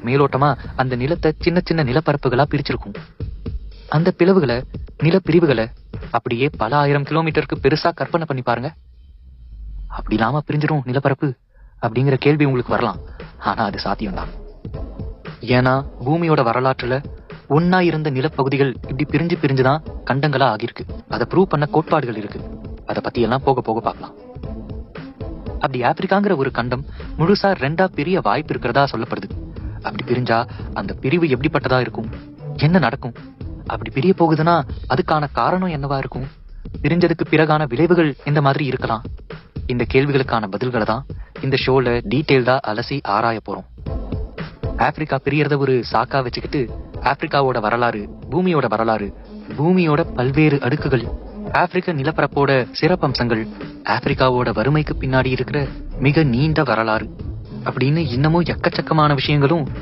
மேலோட்டமா அந்த நிலத்தை சின்ன சின்ன நிலப்பரப்புகளா பிரிச்சிருக்கும். அந்த பிளவுகளை, நிலப்பிரிவுகளை அப்படியே பல 1000 கிலோமீட்டருக்கு பெருசா கற்பனை பண்ணி பாருங்க. அப்படி இல்லாம பிரிஞ்சிரும் நிலப்பரப்பு அப்படிங்கிற கேள்வி உங்களுக்கு வரலாம். ஆனா அது சாத்தியம்தான். ஏன்னா பூமியோட வரலாற்றுல ஒன்னா இருந்த நிலப்பகுதிகள் இப்படி பிரிஞ்சு பிரிஞ்சுதான் கண்டங்களா ஆகியிருக்கு. அதை ப்ரூவ் பண்ண கோட்பாடுகள் இருக்கு. அதை பத்தி எல்லாம் போக போக பார்க்கலாம். அப்படி ஆப்பிரிக்காங்கிற ஒரு கண்டம் முழுசா 2ஆ பிரிய வாய்ப்பு இருக்கிறதா சொல்லப்படுது. அப்படி பிரிஞ்சா அந்த பிரிவு எப்படிப்பட்டதா இருக்கும், என்ன நடக்கும், அப்படி பிரிய போகுதுன்னா அதுக்கான காரணம் என்னவா இருக்கும், பிரிஞ்சதுக்கு பிறகான விளைவுகள் எந்த மாதிரி இருக்கலாம். இந்த கேள்விகளுக்கான பதில்களை தான் இந்த ஷோல டீடைல்டா அலசி ஆராய போறோம். ஆப்பிரிக்கா பிரியறத ஒரு சாக்கா வச்சுக்கிட்டு ஆப்பிரிக்காவோட வரலாறு, பூமியோட வரலாறு, பூமியோட பல்வேறு அடுக்குகள், ஆப்பிரிக்க நிலப்பரப்போட சிறப்பம்சங்கள், ஆப்பிரிக்காவோட வறுமைக்கு பின்னாடி இருக்கிற மிக நீண்ட வரலாறு அப்படின்னு இன்னமும் எக்கச்சக்கமான விஷயங்களும்